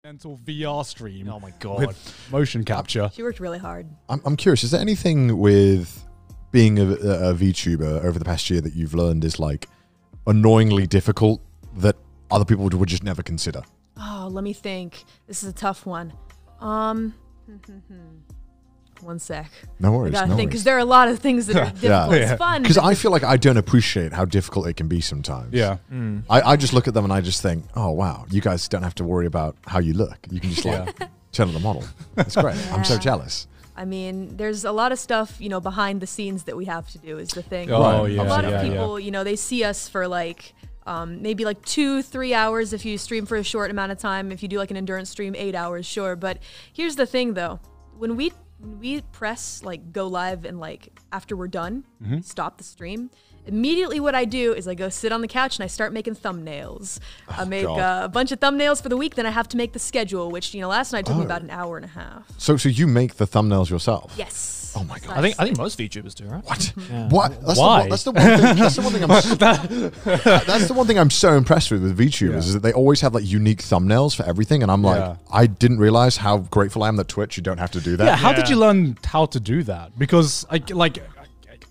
mental VR stream. Oh my god! With motion capture. She worked really hard. I'm curious. Is there anything with being a VTuber over the past year that you've learned is like annoyingly difficult that other people would just never consider? Oh, let me think. This is a tough one. One sec. No worries. I gotta no think worries. because there are a lot of things that are difficult. It's fun. Because I feel like I don't appreciate how difficult it can be sometimes. Yeah. I just look at them and I just think, oh wow, you guys don't have to worry about how you look. You can just like turn on the model. That's great. I'm so jealous. I mean, there's a lot of stuff, you know, behind the scenes that we have to do is the thing. Oh, yeah. A lot of people, you know, they see us for like maybe like 2-3 hours if you stream for a short amount of time. If you do like an endurance stream, 8 hours, sure. But here's the thing though, when we press like go live and like after we're done, stop the stream, immediately what I do is I go sit on the couch and I start making thumbnails. I make a bunch of thumbnails for the week, then I have to make the schedule, which, you know, last night took me about an hour and a half. So you make the thumbnails yourself? Yes. Oh my god! I think most VTubers do, right? What? Yeah. What? Why? That's the one thing. That's the one thing that's the one thing I'm so impressed with VTubers is that they always have like unique thumbnails for everything, and I'm like, I didn't realize how grateful I am that Twitch you don't have to do that. Yeah. How did you learn how to do that? Because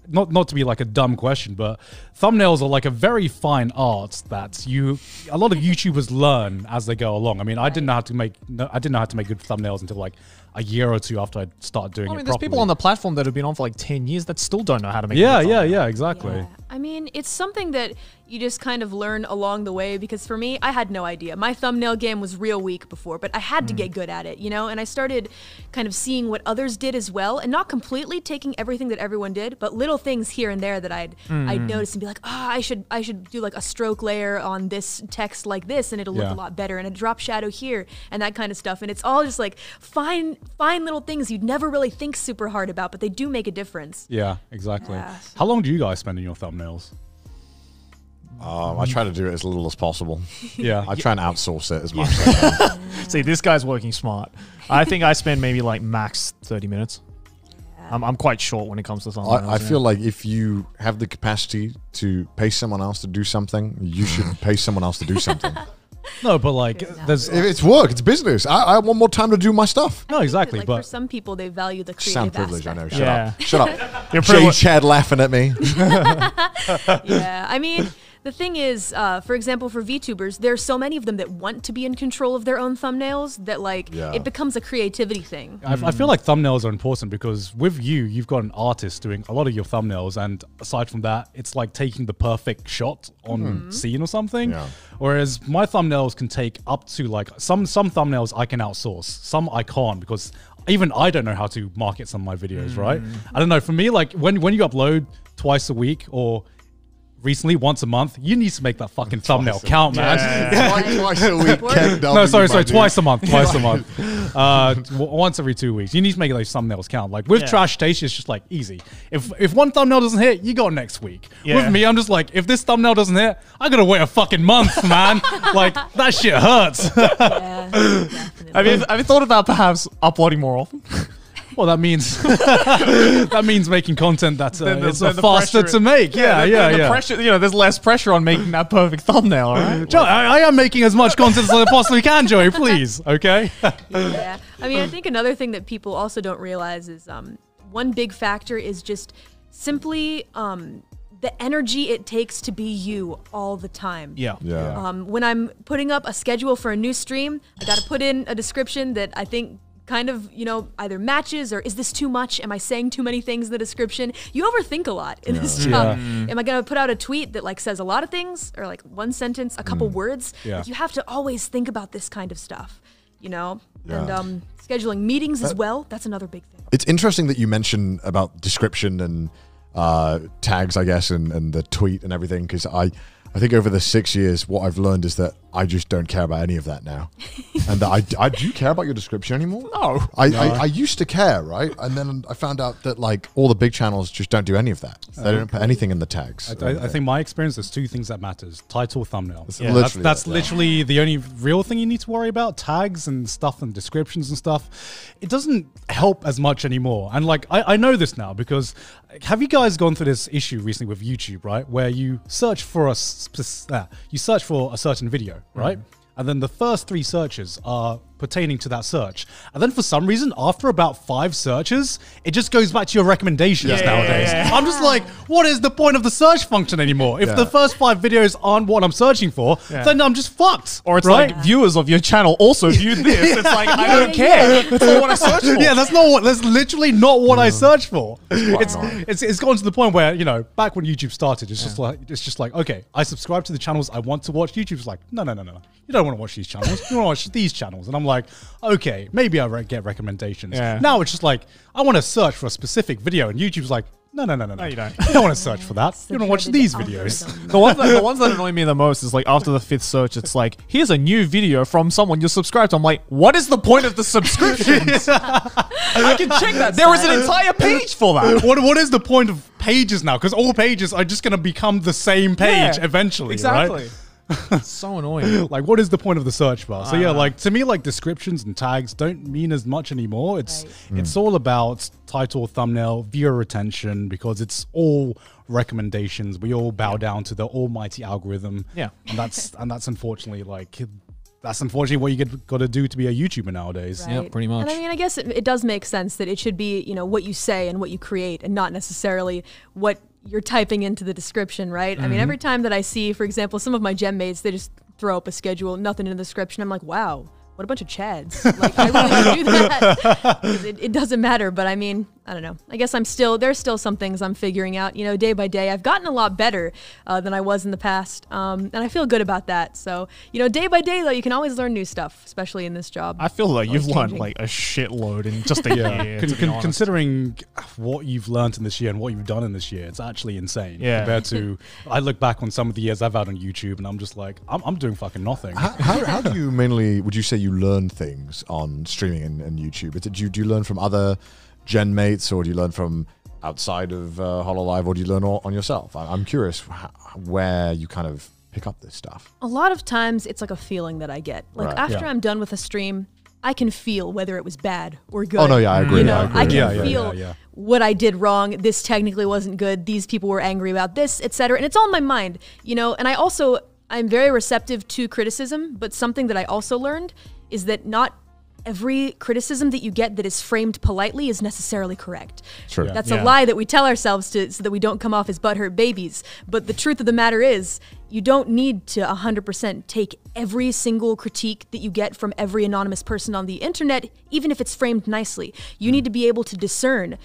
not to be like a dumb question, but thumbnails are like a very fine art that a lot of YouTubers learn as they go along. I mean, I didn't know how to make good thumbnails until like a year or two after I started doing it properly. There's people on the platform that have been on for like 10 years that still don't know how to make exactly. Yeah. I mean, it's something that you just kind of learn along the way, because for me, I had no idea. My thumbnail game was real weak before, but I had to get good at it, you know? And I started kind of seeing what others did as well, and not completely taking everything that everyone did, but little things here and there that I'd notice and be like, I should do like a stroke layer on this text like this, and it'll look a lot better, and a drop shadow here, and that kind of stuff. And it's all just like fine little things you'd never really think super hard about, but they do make a difference. Yeah, exactly. Yeah. How long do you guys spend in your thumbnails? I try to do it as little as possible. Yeah. I try and outsource it as much as I can. See, this guy's working smart. I think I spend maybe like max 30 minutes. I'm quite short when it comes to thumbnails. I feel like if you have the capacity to pay someone else to do something, you should pay someone else to do something. No, but like, It's work, it's business. I want more time to do my stuff. No, exactly. Like, but for some people, they value the creative Sound privilege, I aspect. know. Shut up. You're Jay Chad laughing at me. Yeah, I mean, the thing is, for example, for VTubers, there's so many of them that want to be in control of their own thumbnails that like it becomes a creativity thing. I feel like thumbnails are important because with you've got an artist doing a lot of your thumbnails, and aside from that, it's like taking the perfect shot on scene or something. Yeah. Whereas my thumbnails can take up to like some thumbnails I can outsource, some I can't, because even I don't know how to market some of my videos, right? I don't know. For me, like when you upload twice a week or recently once a month, you need to make that fucking thumbnail count, man. Twice a week. No, sorry, twice a month. Twice a month. Once every 2 weeks. You need to make those thumbnails count. Like with Trash Station, it's just like easy. If one thumbnail doesn't hit, you go next week. With me, I'm just like, if this thumbnail doesn't hit, I gotta wait a fucking month, man. Like that shit hurts. Yeah, have you thought about perhaps uploading more often? Well, that means making content that's faster to make. The pressure, you know, there's less pressure on making that perfect thumbnail, right? Joe, I am making as much content as I possibly can, Joey. Please, okay? Yeah. I mean, I think another thing that people also don't realize is one big factor is just simply the energy it takes to be you all the time. Yeah. When I'm putting up a schedule for a new stream, I got to put in a description that I think kind of, you know, either matches or is this too much? Am I saying too many things in the description? You overthink a lot in this job. Am I going to put out a tweet that like says a lot of things or like one sentence, a couple words? Like, you have to always think about this kind of stuff, you know? And scheduling meetings as well, that's another big thing. It's interesting that you mention about description and tags, I guess, and the tweet and everything, because I think over the 6 years, what I've learned is that I just don't care about any of that now. And that I do you care about your description anymore? No. I used to care, right? And then I found out that like all the big channels just don't do any of that. They don't put anything in the tags. I think my experience, there's two things that matters: title, thumbnail. That's literally the only real thing you need to worry about. Tags and stuff and descriptions and stuff. It doesn't help as much anymore. And like I know this now because have you guys gone through this issue recently with YouTube, right? Where you search for a certain video, right? And then the first 3 searches are pertaining to that search. And then for some reason, after about 5 searches, it just goes back to your recommendations nowadays. I'm just like, what is the point of the search function anymore? If the first 5 videos aren't what I'm searching for, then I'm just fucked. Or it's like viewers of your channel also viewed this. It's like, I don't care. That's not what I searched for. Yeah, that's literally not what I searched for. It's gone to the point where, you know, back when YouTube started, it's just like, okay, I subscribe to the channels I want to watch. YouTube's like, no. You don't want to watch these channels. You want to watch these channels. And I'm like, okay, maybe I get recommendations. Now it's just like, I want to search for a specific video, and YouTube's like, no, you don't. You don't want to search for that. You want to watch these videos. The ones that annoy me the most is like after the 5th search, it's like, here's a new video from someone you're subscribed to. I'm like, what is the point of the subscriptions? I can check that. There is an entire page for that. What is the point of pages now? Because all pages are just going to become the same page eventually, exactly. Right? So annoying. Like, what is the point of the search bar? So yeah, like to me, like descriptions and tags don't mean as much anymore. It's all about title, thumbnail, viewer retention, because it's all recommendations. We all bow down to the almighty algorithm. Yeah, and that's unfortunately what you got to do to be a YouTuber nowadays. Right. Yeah, pretty much. And I mean, I guess it does make sense that it should be, you know, what you say and what you create, and not necessarily what you're typing into the description, right? I mean, every time that I see, for example, some of my gem mates, they just throw up a schedule, nothing in the description. I'm like, wow, what a bunch of chads. Like, I really do that. It doesn't matter, but I mean, I don't know. I guess there's still some things I'm figuring out, you know, day by day. I've gotten a lot better than I was in the past, and I feel good about that. So, you know, day by day, though, you can always learn new stuff, especially in this job. I feel like you've learned like a shitload in just a year. Considering what you've learned in this year and what you've done in this year, it's actually insane. Compared to, I look back on some of the years I've had on YouTube, and I'm just like, I'm doing fucking nothing. How do you mainly, would you say you learn things on streaming and YouTube? Do you learn from other gen mates, or do you learn from outside of HoloLive, or do you learn all on yourself? I'm curious where you kind of pick up this stuff. A lot of times it's like a feeling that I get. Like after I'm done with a stream, I can feel whether it was bad or good. Oh no, yeah, I agree. You know, I can feel what I did wrong. This technically wasn't good. These people were angry about this, etc. And it's all in my mind, you know. And I'm very receptive to criticism, but something that I also learned is that not every criticism that you get that is framed politely is necessarily correct. True. That's a lie that we tell ourselves so that we don't come off as butthurt babies. But the truth of the matter is, you don't need to 100% take every single critique that you get from every anonymous person on the internet, even if it's framed nicely. You need to be able to discern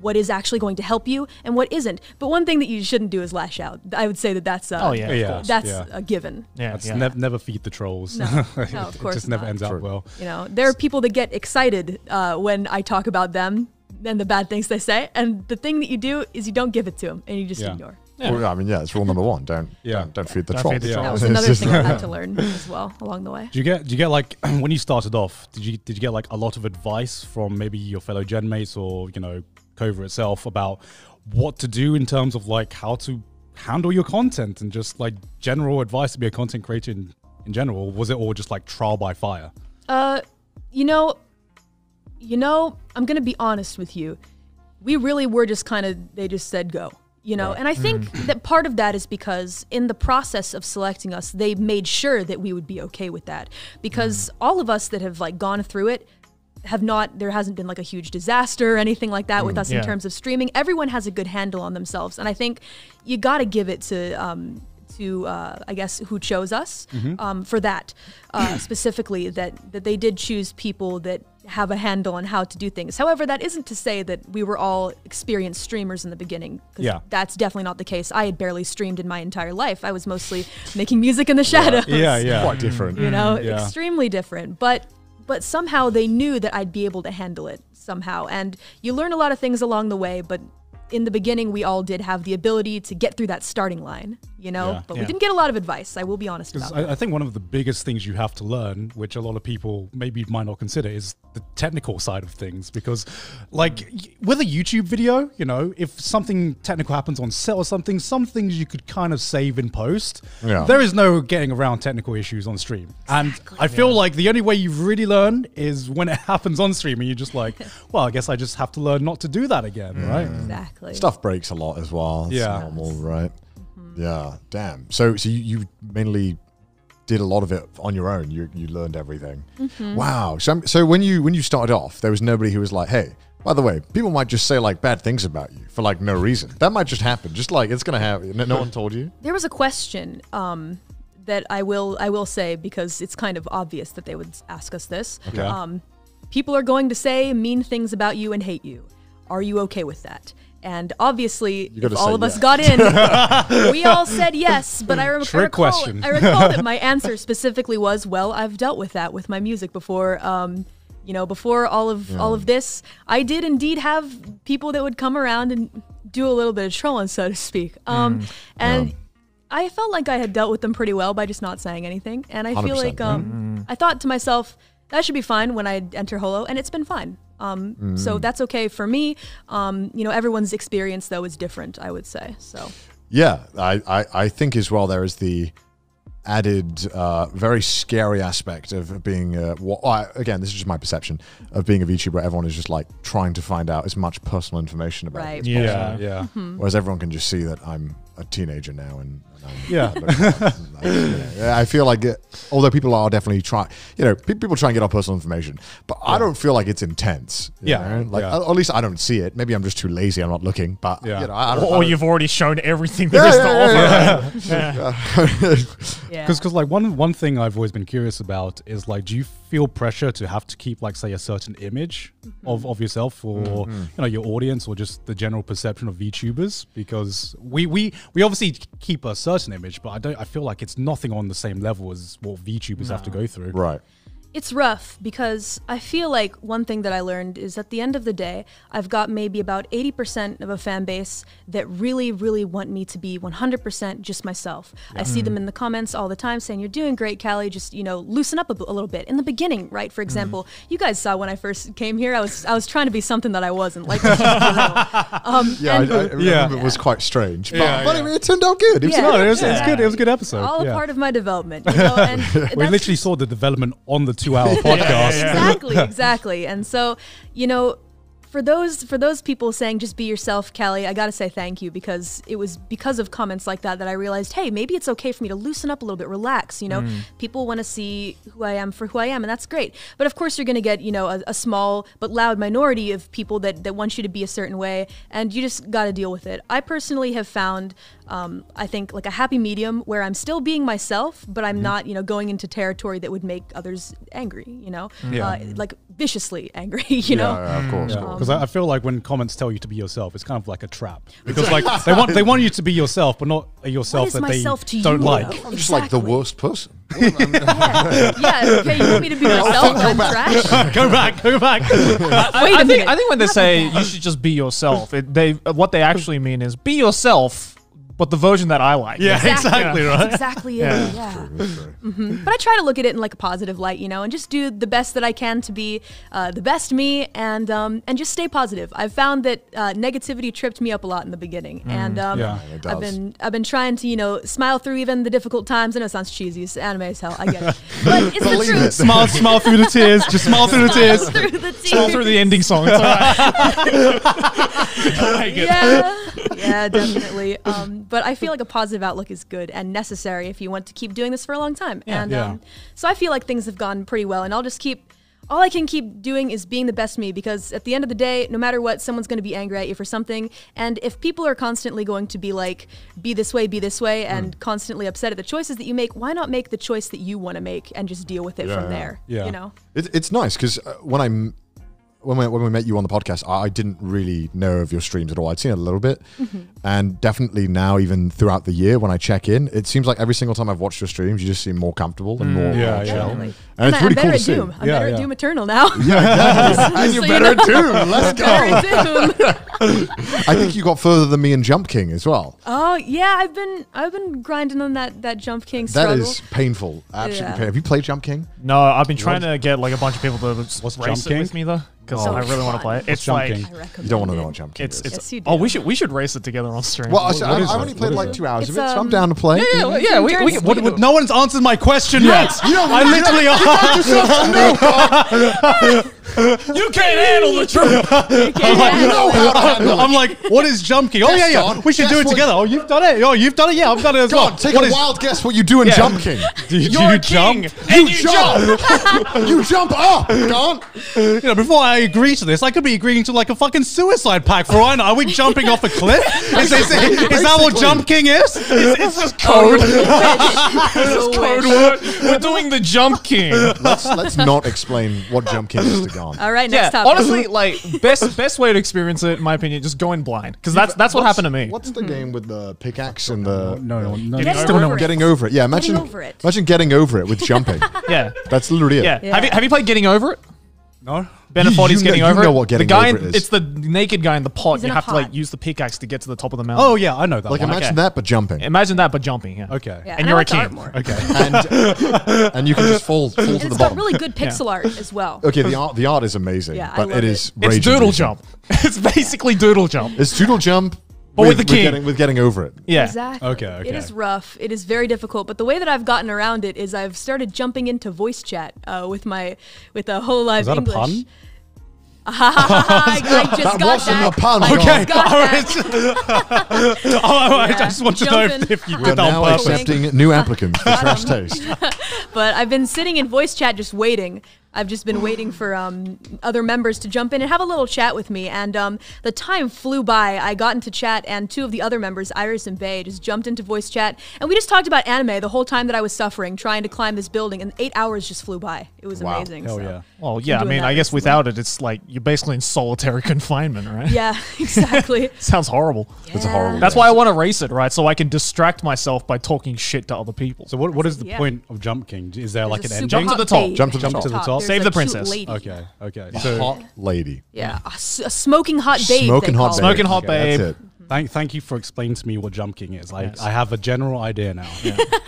what is actually going to help you and what isn't. But one thing that you shouldn't do is lash out. I would say that that's a given. Never feed the trolls. No, of course it just never ends out well. You know, there are people that get excited when I talk about them and the bad things they say, and the thing that you do is you don't give it to them and you just ignore. Well, I mean, it's rule number 1. Don't feed the trolls. That was another thing I had to learn as well along the way. Do you get like, when you started off, did you get like a lot of advice from maybe your fellow gen mates, or, you know, Cova itself, about what to do in terms of like how to handle your content and just like general advice to be a content creator in general? Was it all just like trial by fire? You know, I'm going to be honest with you. We really were just they just said go, you know, and I think that part of that is because in the process of selecting us, they made sure that we would be okay with that, because all of us that have like gone through it there hasn't been like a huge disaster or anything like that with us in terms of streaming. Everyone has a good handle on themselves. And I think you got to give it to I guess, who chose us for that, specifically, that they did choose people that have a handle on how to do things. However, that isn't to say that we were all experienced streamers in the beginning, because that's definitely not the case. I had barely streamed in my entire life. I was mostly making music in the shadows. Quite different. You know, extremely different. But somehow they knew that I'd be able to handle it somehow. And you learn a lot of things along the way, but in the beginning, we all did have the ability to get through that starting line, you know, but we didn't get a lot of advice. I will be honest about that. I think one of the biggest things you have to learn, which a lot of people maybe might not consider, is the technical side of things. Because like with a YouTube video, you know, if something technical happens on set or something, some things you could kind of save in post. There is no getting around technical issues on stream. And I feel like the only way you really learn is when it happens on stream, and you're just like, well, I guess I just have to learn not to do that again, right? Exactly. Stuff breaks a lot as well. It's normal, right? Yeah, damn. So you mainly did a lot of it on your own. You learned everything. Wow. So when you started off, there was nobody who was like, hey, by the way, people might just say like bad things about you for like no reason. That might just happen. Just like it's gonna happen. No one told you. There was a question that I will say, because it's kind of obvious that they would ask us this. Okay. People are going to say mean things about you and hate you. Are you okay with that? And obviously, if all of us got in, we all said yes. But I recall that my answer specifically was, well, I've dealt with that with my music before. Before all of this, I did indeed have people that would come around and do a little bit of trolling, so to speak. And I felt like I had dealt with them pretty well by just not saying anything. And I feel like I thought to myself, that should be fine when I enter Holo, and it's been fine. So that's okay for me. Everyone's experience though is different, I would say. So yeah, I think as well there is the added very scary aspect of being again, this is just my perception of being a VTuber. Everyone is just like trying to find out as much personal information about it as possible. Whereas everyone can just see that I'm a teenager now, and I feel like although people are definitely trying, people try and get our personal information, but I don't feel like it's intense. At least I don't see it. Maybe I'm just too lazy. I'm not looking, but or you've already shown everything there is to offer. Because like one thing I've always been curious about is like, do you feel pressure to have to keep like, say, a certain image of yourself for your audience, or just the general perception of VTubers? Because we obviously keep a certain image, but I feel like it's nothing on the same level as what VTubers have to go through. Right. It's rough, because I feel like one thing that I learned is at the end of the day, I've got maybe about 80% of a fan base that really, really want me to be 100% just myself. I see them in the comments all the time saying, you're doing great, Callie, just, loosen up a little bit. In the beginning, right, for example, you guys saw when I first came here, I was trying to be something that I wasn't. Like, I remember it was quite strange, but it turned out good. It was good. It was a good episode. All a part of my development. And we literally saw the development on the 2-hour podcast. Exactly. And so, for those people saying just be yourself, Callie, I gotta say thank you, because it was because of comments like that I realized, hey, maybe it's okay for me to loosen up a little bit, relax. People want to see who I am for who I am, and that's great. But of course, you're gonna get a small but loud minority of people that want you to be a certain way, and you just gotta deal with it. I personally have found, I think, like a happy medium where I'm still being myself, but I'm not, going into territory that would make others angry. Like viciously angry. Of course. Because I feel like when comments tell you to be yourself, it's kind of like a trap. Because like they want you to be yourself, but not a yourself that they don't like. I'm just like the worst person. Okay, you want me to be myself? I'm trash? Go back. Wait a minute. I think when they say you should just be yourself, what they actually mean is be yourself, but the version that I like. Yeah, exactly right. That's exactly it. But I try to look at it in like a positive light, and just do the best that I can to be the best me, and just stay positive. I've found that negativity tripped me up a lot in the beginning, and I've been trying to smile through even the difficult times. I know it sounds cheesy, it's anime as hell. I get it, but it's the truth. Smile through the tears. Just smile through the tears. Smile through the ending song. It's all right. Yeah, definitely. But I feel like a positive outlook is good and necessary if you want to keep doing this for a long time. So I feel like things have gone pretty well, and all I can keep doing is being the best me, because at the end of the day, no matter what, someone's going to be angry at you for something. And if people are constantly going to be like, be this way, and constantly upset at the choices that you make, why not make the choice that you want to make and just deal with it from there? It's nice, because when we met you on the podcast, I didn't really know of your streams at all. I'd seen it a little bit, and definitely now, even throughout the year, when I check in, it seems like every single time I've watched your streams, you just seem more comfortable and more chill. And it's really cool to see. I'm better at Doom Eternal now. And you're better at Doom. Let's go. I think you got further than me in Jump King as well. Oh yeah, I've been grinding on that Jump King struggle. That is painful. Absolutely painful. Have you played Jump King? No, I've been trying to get like a bunch of people to race it with me though, because I really want to play it. It's Jump like King? You don't want to know what Jump King is. Yes, you do. Oh, we should race it together on stream. Well, I only played like 2 hours of it, so I'm down to play. No one's answered my question yet. I literally You can't handle the truth. I'm like, what is jump king? Oh yeah. We should do it together. Oh, you've done it. Oh, you've done it. Yeah, I've done it as well. God, take a wild guess what you do in Jump King. You're a king, and you jump. You jump up. Go on. Before I agree to this, I could be agreeing to like a fucking suicide pact. For all I know, are we jumping off a cliff? Is that what jump king is? It's just code. It's code word. We're doing the jump king. Let's not explain what Jump King is to Garn. All right, next topic. Honestly, like best way to experience it, in my opinion, just go in blind, because that's what happened to me. What's the game with the pickaxe and the No. getting over it? Yeah, imagine getting over it with jumping. Yeah, that's literally it. yeah. Have you played Getting Over It? No. Beneforti's getting over you know it. what getting the guy, over it is. It's the naked guy in the pot. He's You in a have to like pot. use the pickaxe to get to the top of the mountain. Oh yeah, I know that. Like one. imagine that, but jumping. Imagine that, but jumping. Yeah. Okay. Yeah, And I you're like a the art king. more. Okay. And you can just fall to And the it's got bottom. really good pixel art as well. Okay, the art is amazing, Yeah, I but love it it. is It's rage doodle inducing. jump. It's basically doodle jump. It's doodle jump, But with the king. with getting over it. Yeah. Exactly. Okay. It is rough. It is very difficult. But the way that I've gotten around it is I've started jumping into voice chat with a whole live Is that English. a pun? I just That got wasn't that. a pun. Okay. Got All that. right. I just want to know Jumping. if you We're did that now on purpose. accepting new applicants for Trash Taste. But I've been sitting in voice chat just waiting. I've just been waiting for other members to jump in and have a little chat with me. And the time flew by. I got into chat, and two of the other members, Iris and Bae, just jumped into voice chat. And we just talked about anime the whole time that I was suffering, trying to climb this building. And 8 hours just flew by. It was Wow. amazing. Hell so. yeah. Well, yeah. I doing mean, that I guess recently. without it, it's like you're basically in solitary confinement, right? Yeah, exactly. Sounds horrible. It's a horrible. That's why I want to race it, right? So I can distract myself by talking shit to other people. So what is the Yeah. point of jump king? Is there like There's an a super ending? Jump to the hot top. babe Jump to the at top. To the top. There's Save a the cute princess. lady. Okay. A So hot lady. Yeah, a smoking hot babe. Smoking they hot call babe. it. Smoking hot Okay, babe. That's it. thank you for explaining to me what jump king is. Yes. I have a general idea now.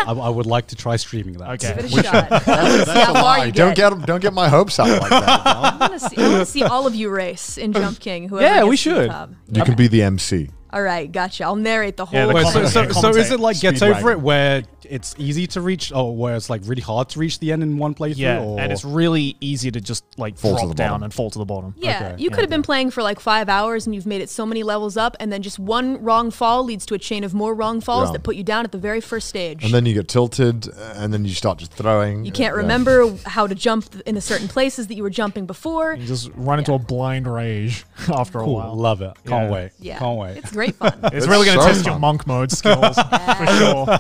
I would like to try streaming that. Okay. Give it a shot. See That's how a far lie. you Don't get my hopes up like that. I want to see all of you race in Jump King. Whoever Yeah, gets we to the should. top. You can be the MC. All right, gotcha. I'll narrate the whole. Yeah, the Wait, comment- so commentate. is it like Gets Over Speedwagon. It where it's easy to reach, or where it's like really hard to reach the end in one playthrough? Yeah, or? and it's really easy to just like Fall to drop the down bottom. and fall to the bottom. Yeah, Okay, you could have been playing for like 5 hours and you've made it so many levels up, and then just one wrong fall leads to a chain of more wrong falls Yeah. that put you down at the very first stage. And then you get tilted, and then you start just throwing. you can't Yeah. remember how to jump in the certain places that you were jumping before. You just run into a blind rage after a cool. while. Love it. Can't Yeah. wait. Yeah, Can't wait. It's great fun. It's really going to so test your fun. monk mode skills for sure.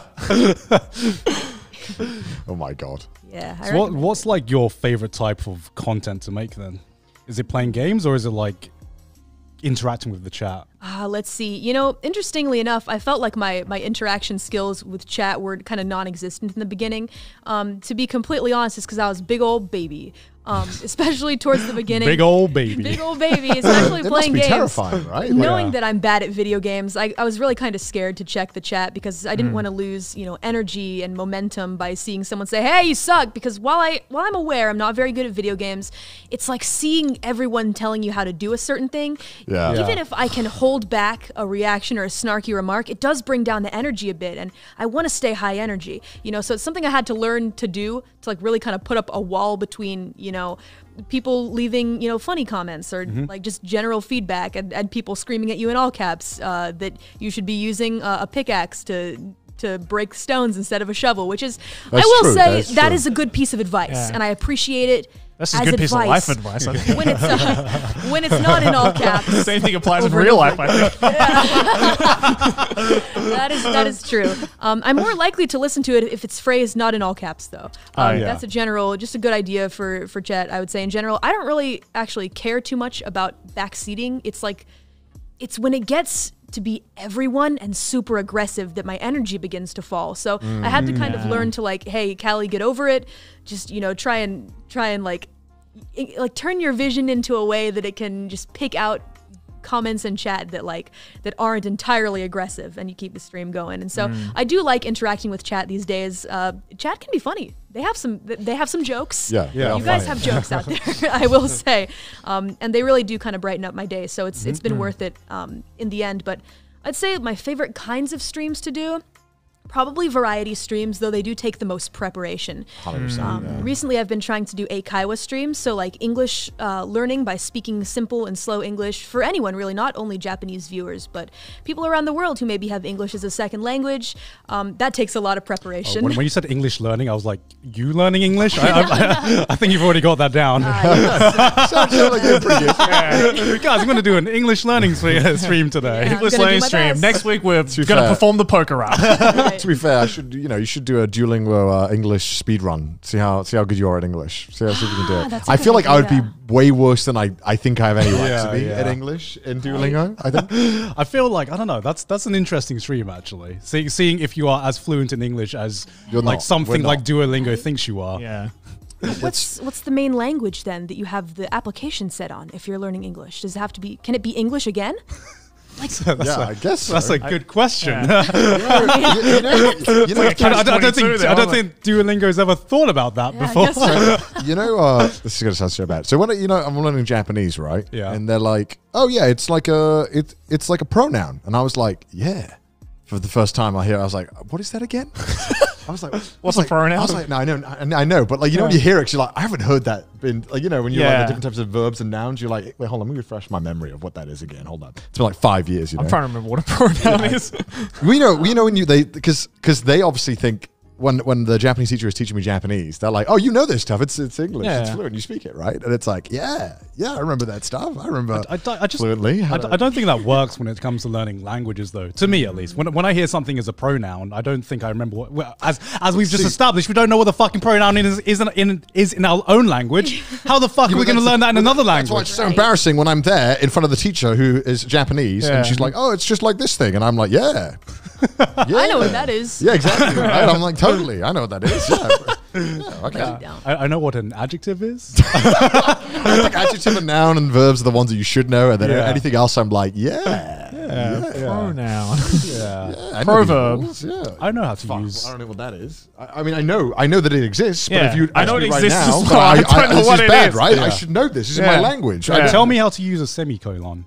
Oh my god. Yeah. I So reckon- what's like your favorite type of content to make then? Is it playing games or is it like interacting with the chat? Let's see. You know, interestingly enough, I felt like my interaction skills with chat were kind of non-existent in the beginning. To be completely honest, it's because I was a big old baby. Especially towards the beginning. Big old baby. Big old baby, especially It playing must be games. terrifying, right? Knowing Yeah. that I'm bad at video games, I was really kind of scared to check the chat because I didn't want to lose, energy and momentum by seeing someone say, "Hey, you suck." Because while I'm aware I'm not very good at video games, it's like seeing everyone telling you how to do a certain thing. Yeah. Even if I can hold back a reaction or a snarky remark, it does bring down the energy a bit, and I want to stay high energy. So it's something I had to learn to do to like really kind of put up a wall between people leaving funny comments or like just general feedback and people screaming at you in all caps that you should be using a pickaxe to break stones instead of a shovel, which is That's I will true, say that's that true. is a good piece of advice, Yeah. and I appreciate it. That's a as good piece of life advice. advice. I think. when it's not in all caps. Same thing applies in Over and real over life, I think. That is true. I'm more likely to listen to it if it's phrased not in all caps, though. Yeah. That's just a good idea for chat. I would say in general. I don't really actually care too much about backseating. It's when it gets to be everyone and super aggressive that my energy begins to fall. So I had to kind of learn to like, hey, Callie, get over it. Just try and like turn your vision into a way that it can just pick out comments in chat that aren't entirely aggressive, and you keep the stream going. And so I do like interacting with chat these days. Chat can be funny. They have some jokes. Yeah. Yeah. You guys funny. have jokes out there, I will say, and they really do kind of brighten up my day. So it's been worth it in the end. But I'd say my favorite kinds of streams to do. Probably variety streams, though they do take the most preparation. 100%. Recently, I've been trying to do Eikaiwa streams, so like English learning by speaking simple and slow English for anyone, really, not only Japanese viewers, but people around the world who maybe have English as a second language. That takes a lot of preparation. When you said English learning, I was like, you learning English? I think you've already got that down. Sounds like you're pretty good. Guys, I'm going to do an English learning stream today. Yeah. English I'm gonna learning do my stream. best. Next week we're going to fair. perform the poker rap. Right. To be fair, you should do a Duolingo English speed run. See how good you are at English. See if you can do it. That's a I good feel like I would be idea. way worse than I think I have any right to be Yeah. at English in Duolingo. I think. I feel like, I don't know, that's an interesting stream, actually. Seeing if you are as fluent in English as You're like not. something We're like not. Duolingo thinks you are. Yeah. What's the main language then that you have the application set on if you're learning English? Does it have to be? Can it be English again? Yeah, I guess so. That's a good question. you know, I Catch-22 don't think Duolingo's ever thought about that Yeah, I before. guess so. you know, this is gonna sound so bad. So when I'm learning Japanese, right? Yeah. And they're like, "Oh yeah, it's like a pronoun," and I was like, "Yeah." For the first time I was like, "What is that again?" I was like, What's a pronoun? I was like, "No, I know, but like, you know, when you hear it, you're like, I haven't heard that." When you like the Yeah. different types of verbs and nouns, you're like, "Wait, hold on, let me refresh my memory of what that is again." Hold on, it's been like 5 years. You know, I'm trying to remember what a pronoun is. we know when because they obviously think when the Japanese teacher is teaching me Japanese, they're like, "Oh, you know this stuff. It's English. Yeah. It's fluent. You speak it, right?" And it's like, yeah, I remember that stuff. I remember I just fluently. I don't think that works when it comes to learning languages, though. To me, at least, when I hear something as a pronoun, I don't think I remember what. Well, as we've just established, we don't know what the fucking pronoun is in our own language. How the fuck are we going to learn that in another That's why language? it's so embarrassing when I'm there in front of the teacher who is Japanese Yeah. and she's like, "Oh, it's just like this thing," and I'm like, "Yeah, yeah. I know what that is. Yeah, exactly. Right? I'm like, totally. I know what that is. Yeah, okay. Write it down. I know what an adjective is. I think adjective and noun and verbs are the ones that you should know, and then Yeah. anything else, I'm like, yeah. Pronoun. Yeah. I know these Proverb. rules, yeah. I know how to Fuck, use. I don't know what that is. I mean, I know that it exists, but Yeah. if you I know ask it me right exists now, as but well. I don't know this what is it bad, is. right? Yeah. I should know this. This is Yeah. my language. Yeah. Tell me how to use a semicolon.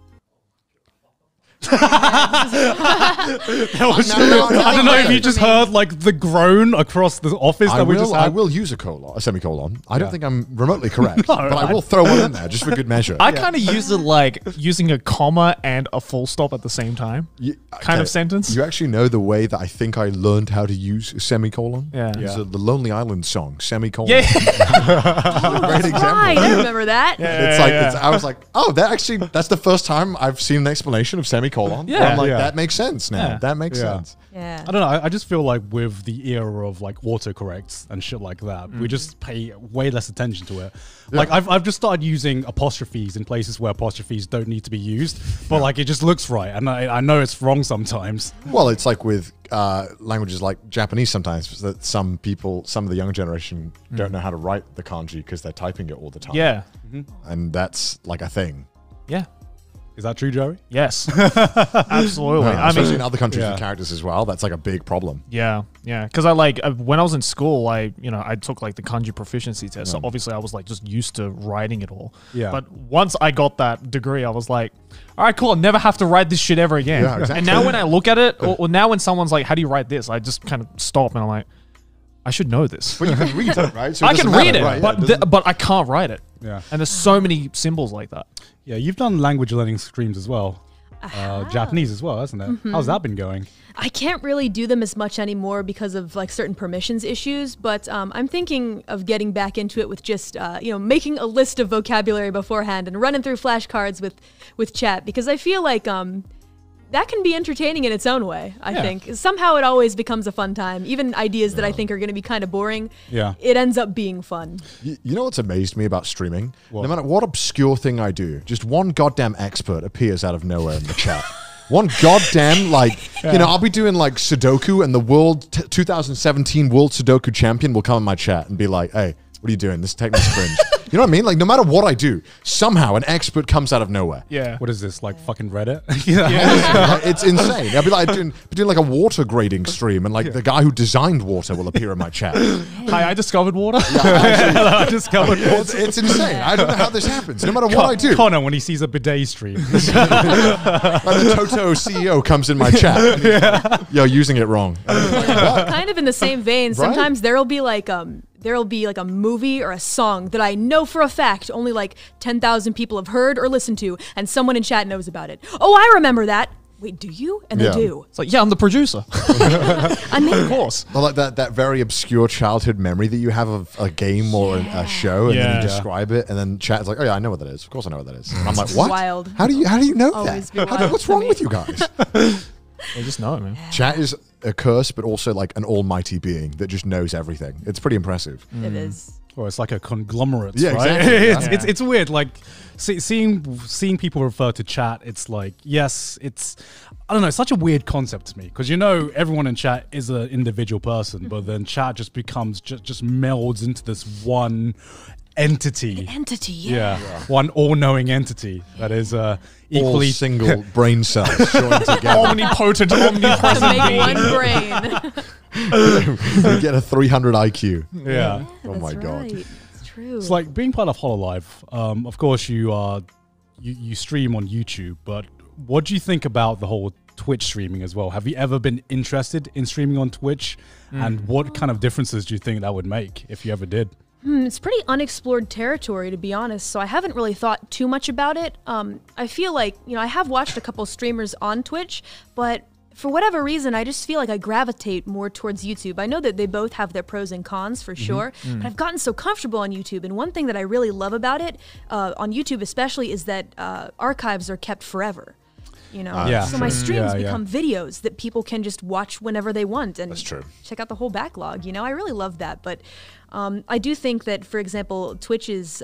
I don't know if you just heard like the groan across the office that we just had. I will use a semicolon. I don't think I'm remotely correct, but I will throw one in there just for good measure. I kind of use it like using a comma and a full stop at the same time. Kind of sentence. You actually know the way that I think I learned how to use a semicolon? Yeah. It's the Lonely Island song, Semicolon. Yeah. Great example. Right, I remember that. It's like I was like, oh, that's the first time I've seen an explanation of semicolon. Yeah. Where I'm like, Yeah. that makes sense now. Yeah. That makes Yeah. sense. Yeah. I don't know. I just feel like with the era of like autocorrects and shit like that, we just pay way less attention to it. Like I've just started using apostrophes in places where apostrophes don't need to be used, but like it just looks right, and I know it's wrong sometimes. Well, it's like with languages like Japanese sometimes that some of the younger generation don't know how to write the kanji because they're typing it all the time. Yeah. And that's like a thing. Yeah. Is that true, Joey? Yes. Absolutely. I Especially in mean, other countries yeah. with characters as well. That's like a big problem. yeah. Because I when I was in school, I took like the kanji proficiency test. So obviously I was like just used to writing it all. Yeah. But once I got that degree, I was like, all right, cool. I'll never have to write this shit ever again. Yeah, exactly. And now when I look at it, or now when someone's like, how do you write this? I just kind of stop and I'm like, I should know this. But you can read it, right? So I can doesn't read matter, it, right? Yeah, but but I can't write it. Yeah. And there's so many symbols like that. Yeah, you've done language learning streams as well. Japanese as well, hasn't it? How's that been going? I can't really do them as much anymore because of like certain permissions issues, but I'm thinking of getting back into it with just making a list of vocabulary beforehand and running through flashcards with chat, because I feel like that can be entertaining in its own way. I think somehow it always becomes a fun time. Even ideas that I think are going to be kind of boring, it ends up being fun. You know what's amazed me about streaming? What? No matter what obscure thing I do, just one goddamn expert appears out of nowhere in the chat. One goddamn, I'll be doing like Sudoku, and the 2017 World Sudoku Champion will come in my chat and be like, hey, what are you doing? This technique's cringe. You know what I mean? Like, no matter what I do, somehow an expert comes out of nowhere. Yeah. What is this, like fucking Reddit? Like, it's insane. I'll be like doing like a water grading stream, and like the guy who designed water will appear in my chat. Hi, I discovered water. I discovered It's insane. I don't know how this happens. No matter what I do. Connor, when he sees a bidet stream. Like the Toto CEO comes in my chat. You're using it wrong. Kind of in the same vein, Right? sometimes there'll be like a movie or a song that I know for a fact only like 10,000 people have heard or listened to, and someone in chat knows about it. Oh, I remember that. Wait, do you? And Yeah. they do. It's like, yeah, I'm the producer. I mean, Of course. Or like that very obscure childhood memory that you have of a game or a show, and then Yeah. you describe it, and then chat is like, oh yeah, I know what that is. Of course I know what that is. And I'm like, what? wild. How do you know Always that? be wild What's to wrong me. with you guys? I just know it, man. Chat is a curse, but also like an almighty being that just knows everything. It's pretty impressive. it is. Or it's like a conglomerate, Yeah, right? exactly. It's weird. Like seeing people refer to chat. It's like, yes, it's, I don't know, it's such a weird concept to me, because everyone in chat is an individual person, but then chat just becomes just melds into this one entity. Entity, Yeah, one all-knowing entity that is equally All single brain cells joined together. Omnipotent, To omnipresent make being. one brain. You get a 300 IQ. Yeah. Oh my God. Right. It's true. It's like being part of HoloLive. Of course, you stream on YouTube, but what do you think about the whole Twitch streaming as well? Have you ever been interested in streaming on Twitch? And what kind of differences do you think that would make if you ever did? It's pretty unexplored territory, to be honest, so I haven't really thought too much about it. I feel like, I have watched a couple streamers on Twitch, but for whatever reason, I just feel like I gravitate more towards YouTube. I know that they both have their pros and cons, for sure, but I've gotten so comfortable on YouTube, and one thing that I really love about it, on YouTube especially, is that archives are kept forever. Yeah. So my streams Yeah, yeah. become videos that people can just watch whenever they want and That's true. check out the whole backlog. I really love that. But I do think that, for example, Twitch's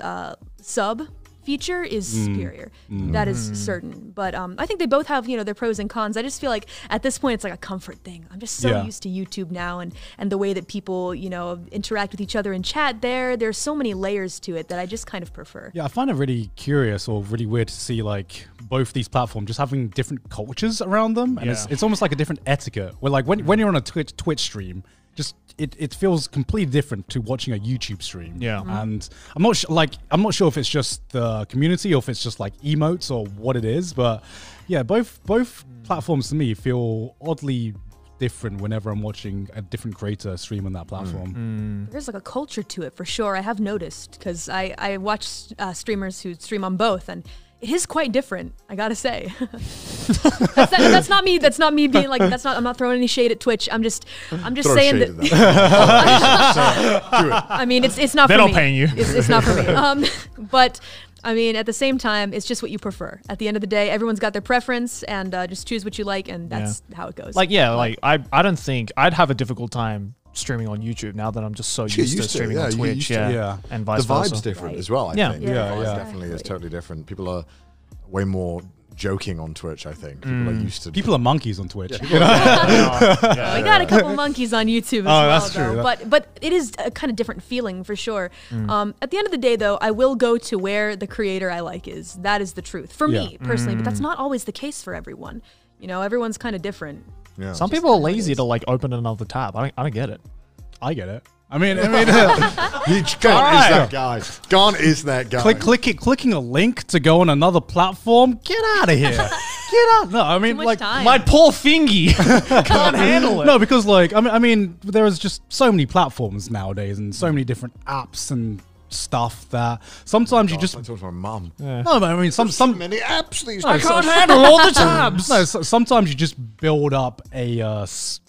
sub feature is superior. That is certain. But I think they both have, their pros and cons. I just feel like at this point it's like a comfort thing. I'm just so used to YouTube now, and the way that people, interact with each other in chat there's so many layers to it that I just kind of prefer. Yeah, I find it really curious or really weird to see like both these platforms just having different cultures around them, and it's almost like a different etiquette. Where like when you're on a Twitch stream, just it feels completely different to watching a YouTube stream. Yeah. And I'm not sure if it's just the community or if it's just like emotes or what it is, but yeah, both platforms to me feel oddly different whenever I'm watching a different creator stream on that platform. There's like a culture to it for sure. I have noticed, because I watch streamers who stream on both, and it is quite different, I gotta say. That's not me. That's not me being like. I'm not throwing any shade at Twitch. I'm just Throw saying shade that. at Do it. I mean, it's not. They're for not me. paying you. It's not for me. But I mean, at the same time, it's just what you prefer. At the end of the day, everyone's got their preference, and just choose what you like, and that's how it goes. Like, yeah, like I don't think I'd have a difficult time streaming on YouTube now that I'm just so used to streaming on you're Twitch. used to Yeah. it. Yeah. And The vice vibe's versa. different Right. as well, I Yeah. think. Yeah, The vibe yeah. definitely is exactly. totally different. People are way more joking on Twitch, I think. People are used to... People are monkeys on Twitch. we got a couple monkeys on YouTube as well, that's true. though. But it is a kind of different feeling for sure. At the end of the day, though, I will go to where the creator I like is. That is the truth for me personally, but that's not always the case for everyone. Everyone's kind of different. Yeah. Some people are lazy to like open another tab. I don't get it. I get it. I mean, Gone is that guy. Gone is that guy. clicking a link to go on another platform. Get out of here. Get out. No, I mean, Too much like, time. My poor fingy can't handle it. no, because like, I mean, there is just so many platforms nowadays and so many different apps and stuff that sometimes you just I talk to my mum. no, but I mean, some Many apps these No, days. so- Can't handle all the tabs. No, sometimes you just build up a is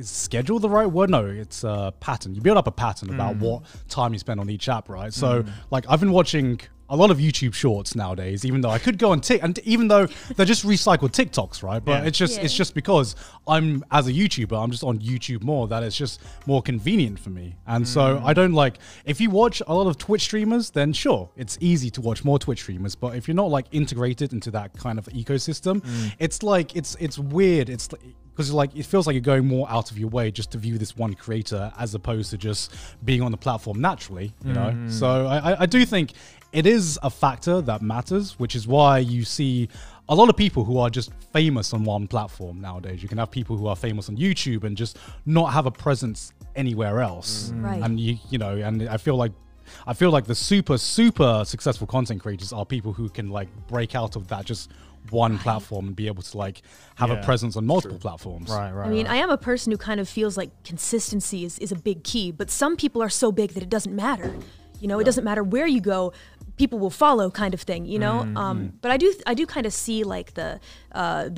schedule the right word? No, it's a pattern. You build up a pattern about what time you spend on each app, right? So like I've been watching a lot of YouTube shorts nowadays, even though I could go on and even though they're just recycled TikToks, right? But it's just because I'm, as a YouTuber, I'm just on YouTube more, that it's just more convenient for me. And so I don't like, if you watch a lot of Twitch streamers, then sure, it's easy to watch more Twitch streamers. But if you're not like integrated into that kind of ecosystem, it's like, it's weird. It's because like it feels like you're going more out of your way just to view this one creator as opposed to just being on the platform naturally, you know? So I do think it is a factor that matters, which is why you see a lot of people who are just famous on one platform nowadays. You can have people who are famous on YouTube and just not have a presence anywhere else. Right. And you know, and I feel like the super successful content creators are people who can like break out of that just one platform and be able to like have a presence on multiple platforms. Right. I mean, I am a person who kind of feels like consistency is a big key, but some people are so big that it doesn't matter. You know, it doesn't matter where you go, people will follow, kind of thing, you know? But I do kind of see like the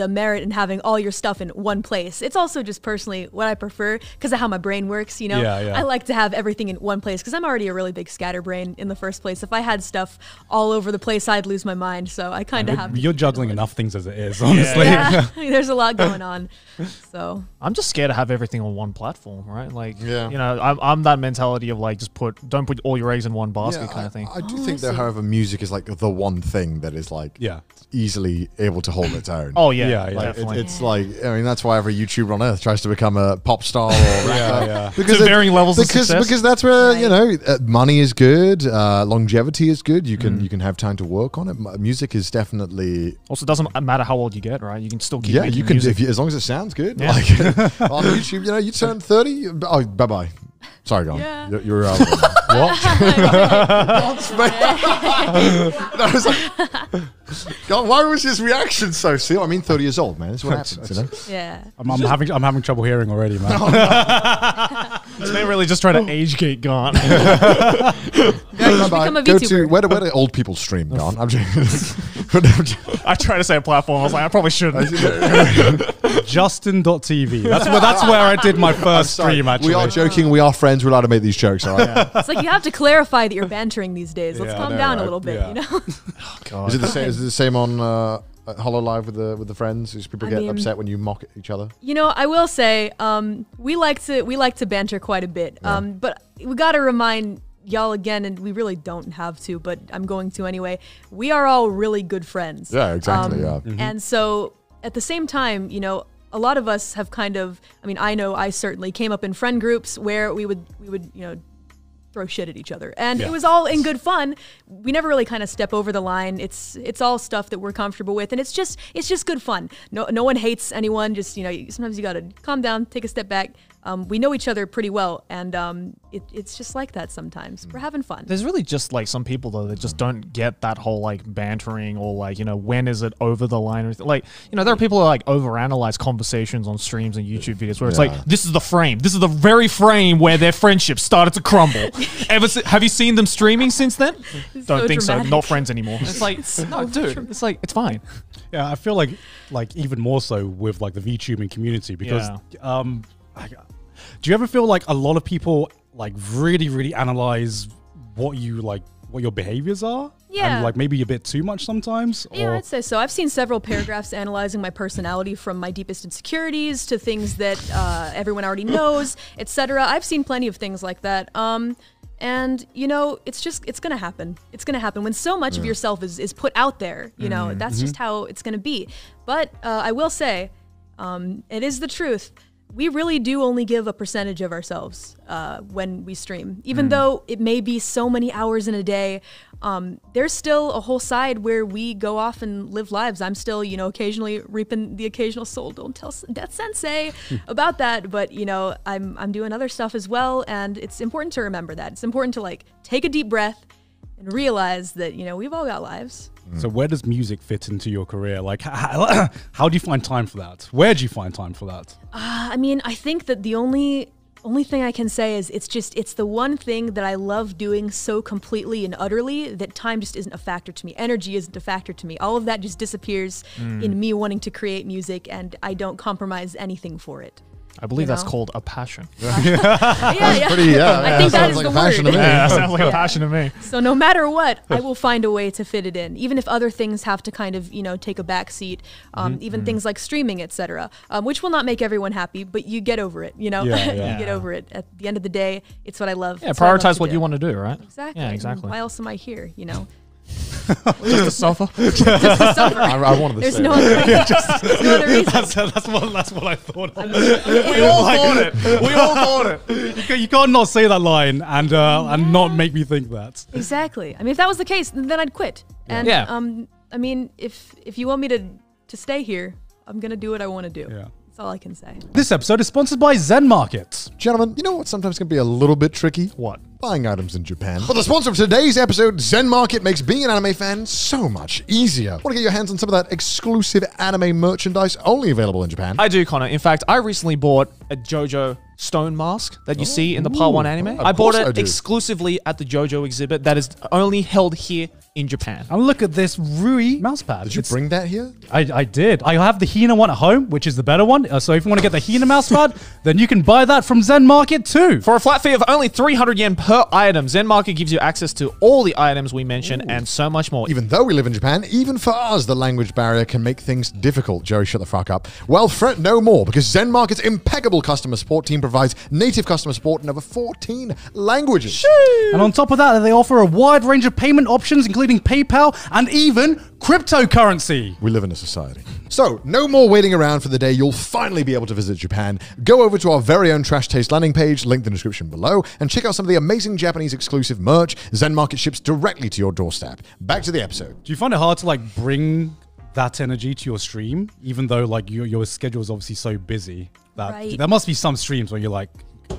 merit in having all your stuff in one place. It's also just personally what I prefer because of how my brain works, you know? I like to have everything in one place because I'm already a really big scatterbrain in the first place. If I had stuff all over the place, I'd lose my mind. So I kind of have. You're juggling enough things as it is, honestly. Yeah, there's a lot going on. So I'm just scared to have everything on one platform, right? Like, you know, I'm that mentality of like, just don't put all your eggs in one basket kind of thing. I do think that, however, music is like the one thing that is like easily able to hold its own. Oh like, it's like, I mean, that's why every YouTuber on earth tries to become a pop star or rapper. Because to varying levels of success. Because that's where you know money is good, longevity is good. You can have time to work on it. Music is definitely also doesn't matter how old you get, right? You can still keep making you can music. as long as it sounds good. Like on YouTube, you know, you turn 30. Oh, bye. Sorry, Gon. You're out. What? I was like, God, why was his reaction so silly? I mean, 30 years old, man. That's what happens, you know? Yeah. I'm having trouble hearing already, man. They're really just trying to age gate Gon. Become a Go to VTuber. where do old people stream, Gon? I'm just I try to say a platform. I was like, I probably shouldn't. Justin.tv. That's where I did my first stream, actually. We are joking. We are friends. We're allowed to make these jokes, all right? It's like you have to clarify that you're bantering these days. Let's calm down a little bit, you know? Oh, God. Is it the same on Hollow Live with the friends? Does people get upset when you mock each other? You know, I will say we like to banter quite a bit, but we got to remind y'all again, and we really don't have to, but I'm going to anyway. We are all really good friends. Yeah, exactly. And so at the same time, you know, a lot of us have kind of, I mean, I know I certainly came up in friend groups where we would, you know, throw shit at each other, and it was all in good fun. We never really kind of step over the line. It's all stuff that we're comfortable with, and it's just good fun. No one hates anyone. Just, you know, sometimes you gotta calm down, take a step back. We know each other pretty well, and it's just like that sometimes. We're having fun. There's really just like some people though that just don't get that whole like bantering or like, you know, when is it over the line or like, you know, there are people who like overanalyze conversations on streams and YouTube videos where it's like, this is the frame. This is the very frame where their friendship started to crumble. Have you seen them streaming since then? Don't think so. Not friends anymore. It's like, no, dude. It's like, it's fine. Yeah, I feel like even more so with like the VTubing community because do you ever feel like a lot of people like really analyze what your behaviors are? Yeah. And like maybe a bit too much sometimes? Yeah, I'd say so. I've seen several paragraphs analyzing my personality from my deepest insecurities to things that everyone already knows, etc. I've seen plenty of things like that. And, you know, it's going to happen. It's going to happen. When so much of yourself is put out there, you know, that's just how it's going to be. But I will say, it is the truth. We really do only give a percentage of ourselves when we stream. Even though it may be so many hours in a day, there's still a whole side where we go off and live lives. I'm still, you know, occasionally reaping the occasional soul. Don't tell Death Sensei about that. But, you know, I'm doing other stuff as well. And it's important to remember that. It's important to, like, take a deep breath and realize that, you know, we've all got lives. So where does music fit into your career? Like, how do you find time for that? Where do you find time for that? I mean, I think that the only thing I can say is it's the one thing that I love doing so completely and utterly that time just isn't a factor to me. Energy isn't a factor to me. All of that just disappears in me wanting to create music, and I don't compromise anything for it. I believe You that's know? called a passion. Yeah. Pretty, I think that sounds is like the a passion word. to me. Yeah, that sounds like a Yeah. passion to me. So no matter what, I will find a way to fit it in, even if other things have to kind of, take a back seat, even things like streaming, etc., which will not make everyone happy, but you get over it, Yeah. You get over it. At the end of the day, it's what I love. Yeah, It's what I love prioritize to what do. you want to do, right? Exactly. Yeah, I mean, exactly. why else am I here, Just to suffer. Just to suffer. I wanted to There's say no that. there's no other reason. That's what I thought of. We all thought it. We all thought it. You can't not say that line and not make me think that. Exactly. I mean, if that was the case, then I'd quit. And Yeah. I mean, if you want me to stay here, I'm gonna do what I want to do. Yeah. That's all I can say. This episode is sponsored by Zen Market. Gentlemen, you know what sometimes can be a little bit tricky? What? Buying items in Japan. But the sponsor of today's episode, Zen Market, makes being an anime fan so much easier. Want to get your hands on some of that exclusive anime merchandise only available in Japan? I do, Connor. In fact, I recently bought a JoJo stone mask that you see in the Part 1 anime. I bought course I it do. exclusively at the JoJo exhibit that is only held here in Japan. And look at this Rui mousepad. Did you bring that here? I did. I have the Hina one at home, which is the better one. So if you want to get the Hina mousepad, then you can buy that from Zen Market too. For a flat fee of only 300 yen per item, Zen Market gives you access to all the items we mentioned and so much more. Even though we live in Japan, even for us, the language barrier can make things difficult. Joey, shut the fuck up. Well, fret no more, because Zen Market's impeccable customer support team provides native customer support in over 14 languages. And on top of that, they offer a wide range of payment options, including PayPal and even cryptocurrency. We live in a society. So, no more waiting around for the day you'll finally be able to visit Japan. Go over to our very own Trash Taste landing page, linked in the description below, and check out some of the amazing Japanese exclusive merch Zen Market ships directly to your doorstep. Back to the episode. Do you find it hard to bring that energy to your stream, even though your schedule is obviously so busy? That Right. there must be some streams where you're like,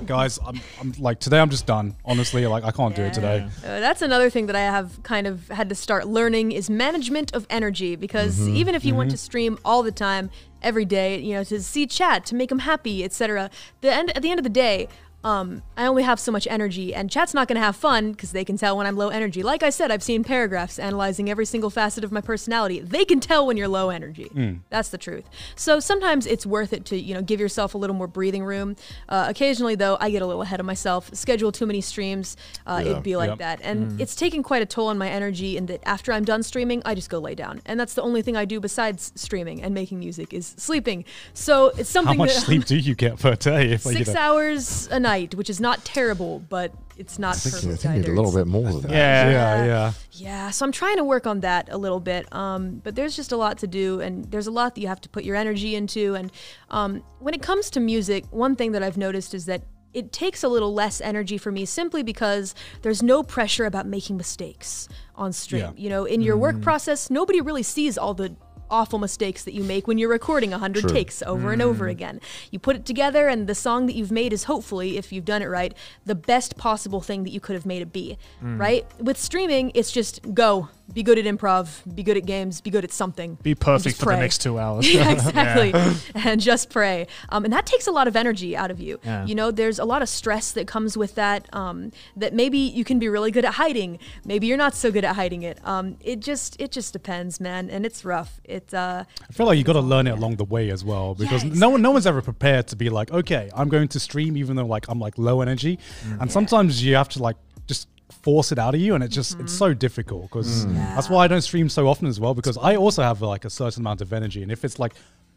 guys, I'm like, today I'm just done. Honestly, I can't do it today. That's another thing that I have kind of had to start learning is management of energy, because even if you want to stream all the time, every day, to see chat, to make them happy, etc., at the end of the day, I only have so much energy, and chat's not going to have fun because they can tell when I'm low energy. Like I said, I've seen paragraphs analyzing every single facet of my personality. They can tell when you're low energy. That's the truth. So sometimes it's worth it to, give yourself a little more breathing room. Occasionally, though, I get a little ahead of myself. Schedule too many streams, it'd be like that. And it's taking quite a toll on my energy, and that after I'm done streaming, I just go lay down. And that's the only thing I do besides streaming and making music is sleeping. So it's How something much that sleep do you get per day? If 6 hours a night, which is not terrible, but it's not I think perfect you need a little bit more than that. Yeah. Yeah, so I'm trying to work on that a little bit, but there's just a lot to do, and there's a lot that you have to put your energy into. And when it comes to music, one thing that I've noticed is that it takes a little less energy for me simply because there's no pressure about making mistakes on stream. Yeah. In your work process, nobody really sees all the awful mistakes that you make when you're recording 100 takes over and over again. You put it together, and the song that you've made is hopefully, if you've done it right, the best possible thing that you could have made it be, right? With streaming, it's just go. Be good at improv, be good at games, be good at something. Be and perfect just for the pray. next 2 hours. Yeah, exactly. And just pray. And that takes a lot of energy out of you. Yeah. There's a lot of stress that comes with that, that maybe you can be really good at hiding. Maybe you're not so good at hiding it. It just depends, man. And it's rough. I feel like you got to learn it along the way as well, because Yeah, no one's ever prepared to be like, okay, I'm going to stream even though I'm low energy, and sometimes you have to just force it out of you, and it's so difficult, because that's why I don't stream so often as well, because I also have a certain amount of energy, and if it's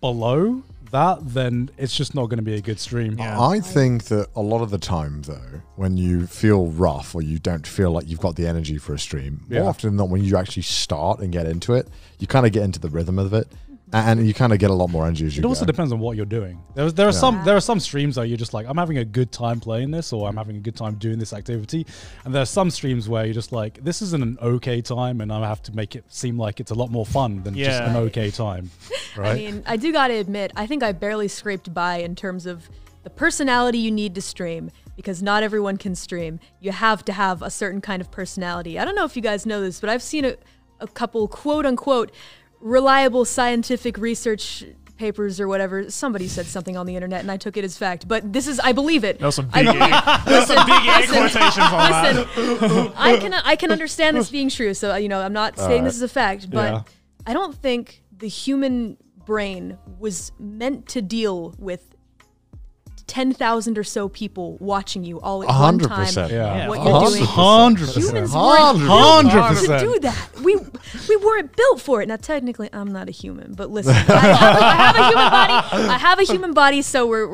below that, then it's just not going to be a good stream. I think that a lot of the time, though, when you feel rough or you don't feel like you've got the energy for a stream, more often than not, when you actually start and get into it, you kind of get into the rhythm of it, and you kind of get a lot more energy as you It go. also depends on what you're doing. There are some streams that you're just like, I'm having a good time playing this, or I'm having a good time doing this activity, and there are some streams where you're just like, this isn't an okay time, and I have to make it seem like it's a lot more fun than just an okay time, right? I mean, I do gotta admit, I think I barely scraped by in terms of the personality you need to stream, because not everyone can stream. You have to have a certain kind of personality. I don't know if you guys know this, but I've seen a couple quote-unquote reliable scientific research papers or whatever. Somebody said something on the internet and I took it as fact, but I believe it. There's some big air quotations on that. I can understand this being true, so I'm not saying this is a fact, but I don't think the human brain was meant to deal with 10,000 or so people watching you all at one time. 100%. Yeah. What you're doing. 100%. Humans weren't built 100%. to do that. We weren't built for it. Now, technically, I'm not a human, but listen, I have a human body. I have a human body, so we're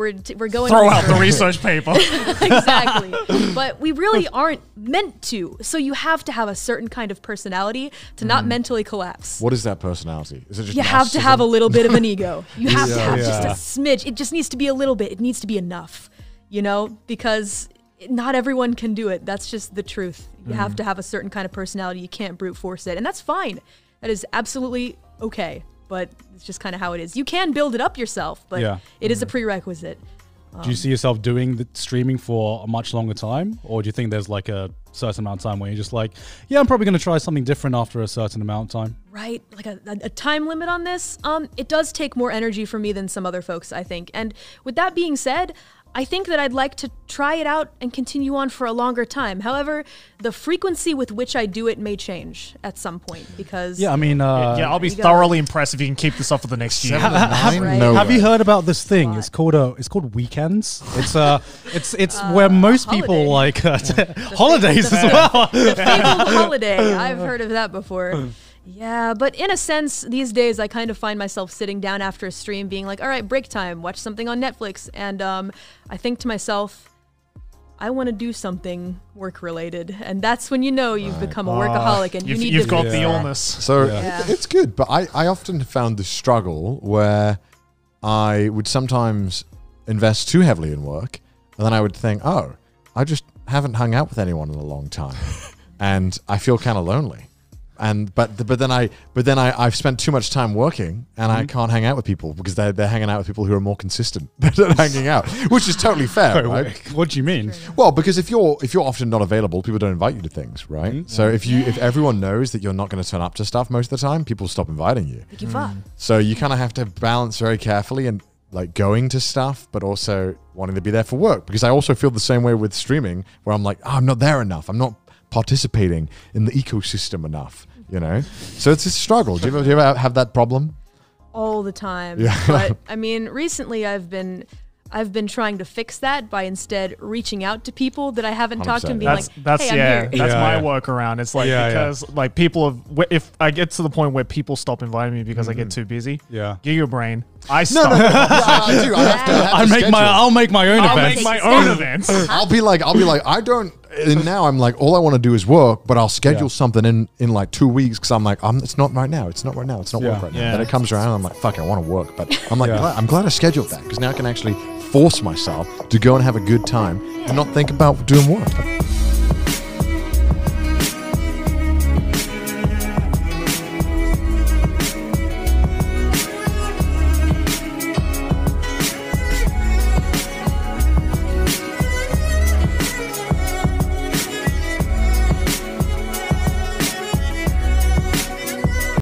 going. Throw out the research paper. Exactly. But we really aren't meant to. So you have to have a certain kind of personality to not mentally collapse. What is that personality? Is it just You have to have a little bit of an ego. You have to have Yeah. just a smidge. It just needs to be a little bit. It needs to be enough, you know, because not everyone can do it. That's just the truth. You have to have a certain kind of personality. You can't brute force it. And that's fine. That is absolutely okay. But it's just kind of how it is. You can build it up yourself, but it is a prerequisite. Do you see yourself doing the streaming for a much longer time? Or do you think there's like a certain amount of time where you're just like, yeah, I'm probably going to try something different after a certain amount of time? Right, like a time limit on this. It does take more energy for me than some other folks, I think. And with that being said, I think that I'd like to try it out and continue on for a longer time. However, the frequency with which I do it may change at some point because... Yeah, I mean... Yeah, I'll be thoroughly impressed if you can keep this up for the next year. Have you heard about this thing? It's called weekends. It's where most people like holidays as well. The fabled holiday. I've heard of that before. Yeah, but in a sense, these days I kind of find myself sitting down after a stream being like, all right, break time, watch something on Netflix. And I think to myself, I want to do something work-related. And that's when you know you've become a workaholic and You've got the illness. So it's good, but I often found the struggle where I would sometimes invest too heavily in work, and then I would think, oh, I just haven't hung out with anyone in a long time, and I feel kind of lonely. But then I've spent too much time working, and I can't hang out with people because they're hanging out with people who are more consistent than hanging out, which is totally fair, right? What do you mean? Well, because if you're often not available, people don't invite you to things, right? So if everyone knows that you're not going to turn up to stuff most of the time, people stop inviting you. They give up. So you kind of have to balance very carefully and like going to stuff, but also wanting to be there for work. Because I also feel the same way with streaming, where I'm like, oh, I'm not there enough. I'm not participating in the ecosystem enough, you know? So it's a struggle. Do you ever have that problem? All the time. Yeah. But I mean, recently I've been trying to fix that by instead reaching out to people that I haven't talked to and being like, hey, I'm here. That's my workaround. It's like because like people have, if I get to the point where people stop inviting me because I get too busy, give your brain. I stop. I do. I'll make my own events. I'll be like, I don't. And now I'm like, all I want to do is work, but I'll schedule something in like 2 weeks because I'm like, it's not right now. It's not right now. It's not work right now. Then it comes around. I'm like, fuck, I want to work, but I'm like, I'm glad I scheduled that because now I can actually force myself to go and have a good time and not think about doing work.